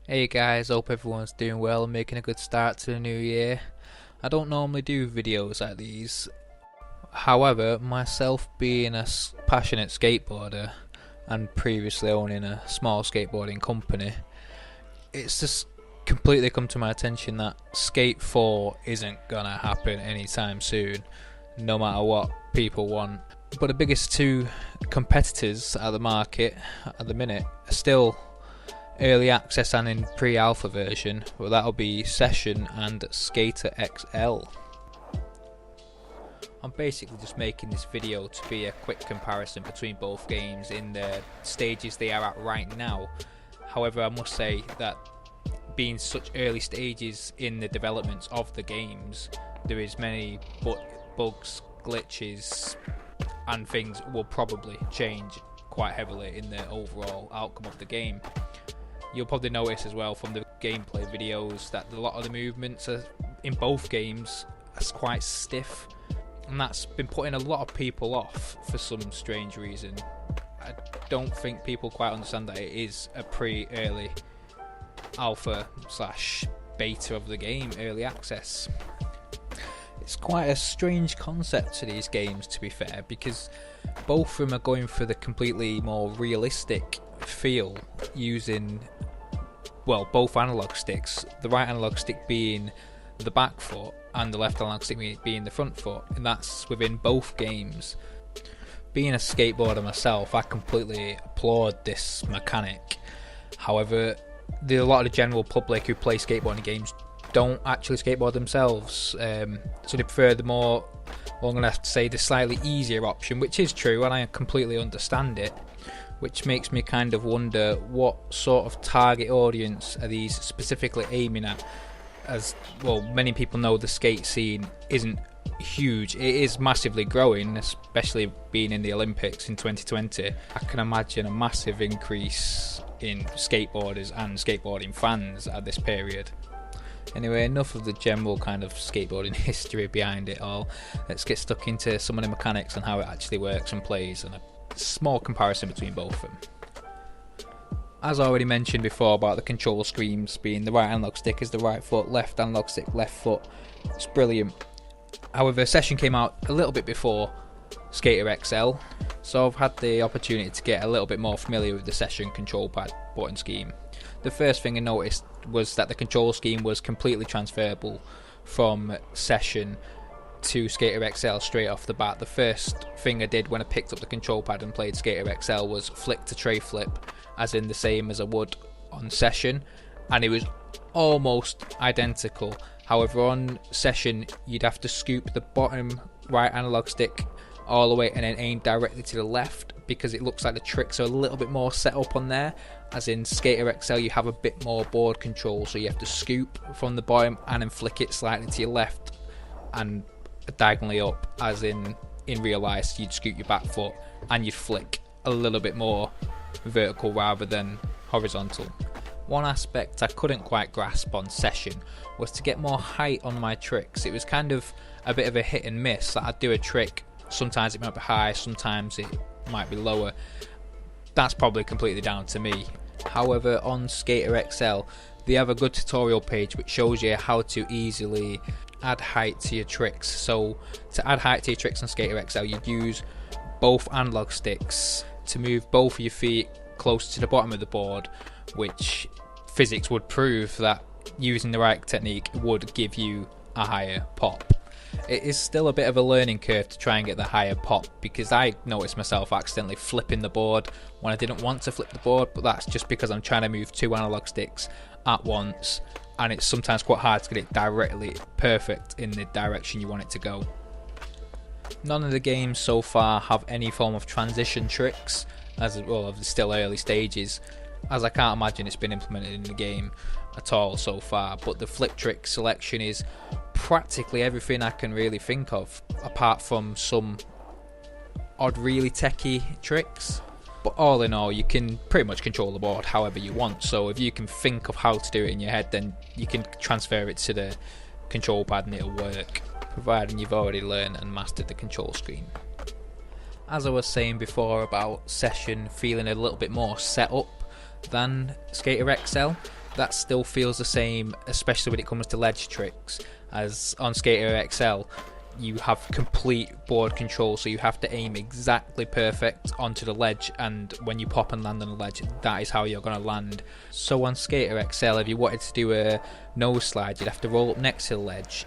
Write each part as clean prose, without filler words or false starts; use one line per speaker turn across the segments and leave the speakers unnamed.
Hey guys, hope everyone's doing well and making a good start to the new year. I don't normally do videos like these. However, myself being a passionate skateboarder and previously owning a small skateboarding company, it's just completely come to my attention that Skate 4 isn't gonna happen anytime soon, no matter what people want. But the biggest two competitors at the market at the minute are still early access and in pre-alpha version, but that'll be Session and Skater XL. I'm basically just making this video to be a quick comparison between both games in the stages they are at right now. However, I must say that being such early stages in the developments of the games, there is many bugs, glitches and things will probably change quite heavily in the overall outcome of the game. You'll probably notice as well from the gameplay videos that a lot of the movements are, in both games, are quite stiff, and that's been putting a lot of people off for some strange reason. I don't think people quite understand that it is a early alpha slash beta of the game, early access. It's quite a strange concept to these games, to be fair, because both of them are going for the completely more realistic feel using, well, both analog sticks, the right analog stick being the back foot and the left analog stick being the front foot, and that's within both games. Being a skateboarder myself, I completely applaud this mechanic. However, a lot of the general public who play skateboarding games don't actually skateboard themselves, so they prefer the more, well, I'm going to have to say the slightly easier option, which is true and I completely understand it, which makes me kind of wonder what sort of target audience are these specifically aiming at. As well, many people know the skate scene isn't huge. It is massively growing, especially being in the Olympics in 2020. I can imagine a massive increase in skateboarders and skateboarding fans at this period. Anyway, enough of the general kind of skateboarding history behind it all. Let's get stuck into some of the mechanics and how it actually works and plays, and a small comparison between both of them. As I already mentioned before about the control schemes being the right analog stick is the right foot, left analog stick left foot, it's brilliant. However, Session came out a little bit before Skater XL, so I've had the opportunity to get a little bit more familiar with the Session control pad button scheme. The first thing I noticed was that the control scheme was completely transferable from Session to Skater XL straight off the bat. The first thing I did when I picked up the control pad and played Skater XL was flick to tray flip, as in the same as I would on Session, and it was almost identical. However, on Session you'd have to scoop the bottom right analog stick all the way and then aim directly to the left, because it looks like the tricks are a little bit more set up on there. As in Skater XL you have a bit more board control, so you have to scoop from the bottom and then flick it slightly to your left and diagonally up, as in real life you'd scoop your back foot and you'd flick a little bit more vertical rather than horizontal. One aspect I couldn't quite grasp on Session was to get more height on my tricks. It was kind of a bit of a hit and miss, that I'd do a trick, sometimes it might be high, sometimes it might be lower. That's probably completely down to me. However, on Skater XL they have a good tutorial page which shows you how to easily add height to your tricks. So to add height to your tricks on Skater XL you'd use both analog sticks to move both of your feet close to the bottom of the board, which physics would prove that using the right technique would give you a higher pop. It is still a bit of a learning curve to try and get the higher pop, because I noticed myself accidentally flipping the board when I didn't want to flip the board, but that's just because I'm trying to move two analog sticks at once, and it's sometimes quite hard to get it directly perfect in the direction you want it to go. None of the games so far have any form of transition tricks, as well of the still early stages, as I can't imagine it's been implemented in the game at all so far. But the flip trick selection is practically everything I can really think of, apart from some odd really techie tricks. But all in all, you can pretty much control the board however you want, so if you can think of how to do it in your head, then you can transfer it to the control pad and it'll work, providing you've already learned and mastered the control scheme. As I was saying before about Session feeling a little bit more set up than Skater XL, that still feels the same, especially when it comes to ledge tricks, as on Skater XL you have complete board control, so you have to aim exactly perfect onto the ledge, and when you pop and land on the ledge, that is how you're going to land. So on Skater XL, if you wanted to do a nose slide, you'd have to roll up next to the ledge,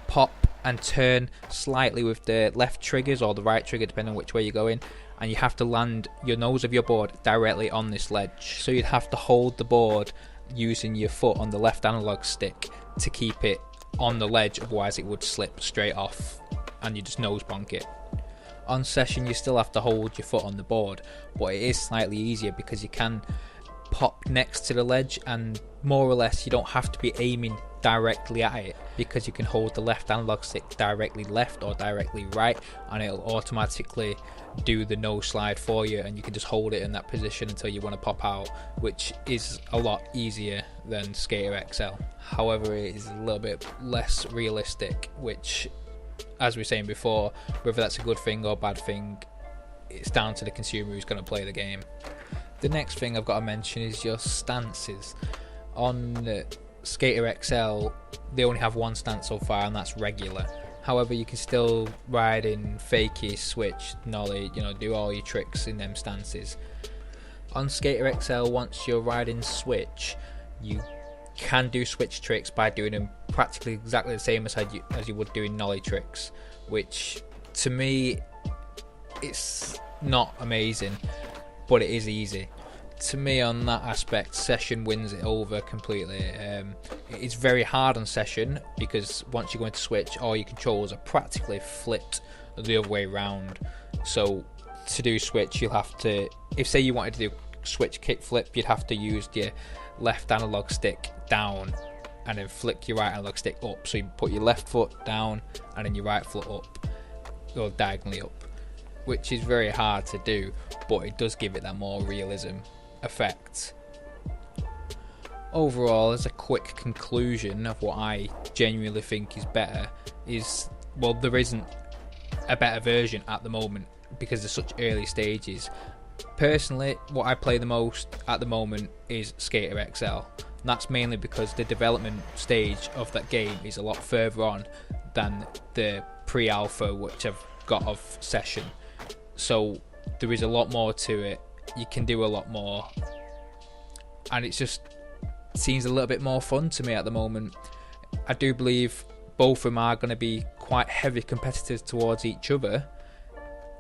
pop and turn slightly with the left triggers or the right trigger depending on which way you're going, and you have to land your nose of your board directly on this ledge. So you'd have to hold the board using your foot on the left analog stick to keep it on the ledge, otherwise it would slip straight off and you just nose bonk it. On session you still have to hold your foot on the board, but it is slightly easier because you can pop next to the ledge and more or less you don't have to be aiming directly at it, because you can hold the left analog stick directly left or directly right and it'll automatically do the nose slide for you, and you can just hold it in that position until you want to pop out, which is a lot easier than Skater XL. However, it is a little bit less realistic, which, as we were saying before, whether that's a good thing or bad thing, it's down to the consumer who's going to play the game. The next thing I've got to mention is your stances. On Skater XL, they only have one stance so far, and that's regular. However, you can still ride in fakie, switch, nollie, do all your tricks in them stances. On Skater XL, once you're riding switch, you can do switch tricks by doing them practically exactly the same as you would doing nollie tricks, which to me, it's not amazing, but it is easy. To me, on that aspect, session wins it over completely. It's very hard on session because once you go into switch, all your controls are practically flipped the other way around. So to do switch, you'll have to, if say you wanted to do switch kickflip, you'd have to use your left analog stick down and then flick your right analog stick up. So you put your left foot down and then your right foot up, or diagonally up, which is very hard to do, but it does give it that more realism effect. Overall, as a quick conclusion of what I genuinely think is better is, well, there isn't a better version at the moment because they're such early stages. Personally, what I play the most at the moment is Skater XL, and that's mainly because the development stage of that game is a lot further on than the pre-alpha which I've got of session, so there is a lot more to it. You can do a lot more, and it just seems a little bit more fun to me at the moment. I do believe both of them are going to be quite heavy competitors towards each other,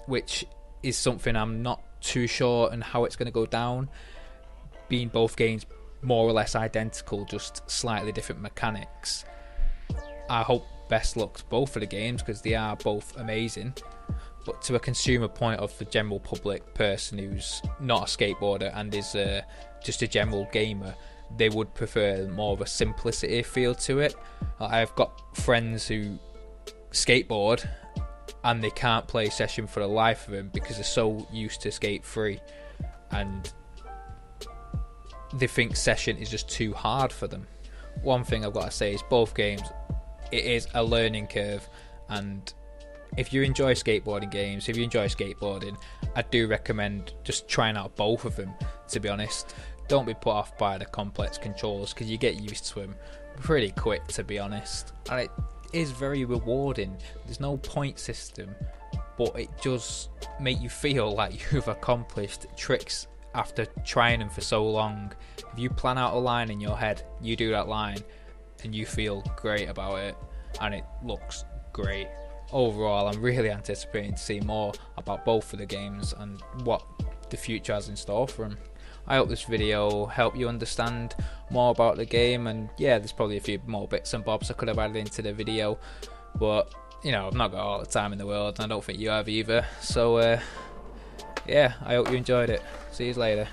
which is something I'm not too sure on how it's going to go down, being both games more or less identical, just slightly different mechanics. I hope best luck to both of the games because they are both amazing. But to a consumer point of the general public person who's not a skateboarder and is just a general gamer, they would prefer more of a simplicity feel to it. I've got friends who skateboard and they can't play session for the life of them because they're so used to skate free, and they think session is just too hard for them. One thing I've got to say is both games, it is a learning curve, and if you enjoy skateboarding games, if you enjoy skateboarding, I do recommend just trying out both of them, to be honest. Don't be put off by the complex controls because you get used to them pretty quick, to be honest. And it is very rewarding. There's no point system, but it does make you feel like you've accomplished tricks after trying them for so long. If you plan out a line in your head, you do that line and you feel great about it and it looks great. Overall, I'm really anticipating to see more about both of the games and what the future has in store for them. I hope this video helped you understand more about the game, and yeah, there's probably a few more bits and bobs I could have added into the video, but I've not got all the time in the world and I don't think you have either. So yeah, I hope you enjoyed it. See you later.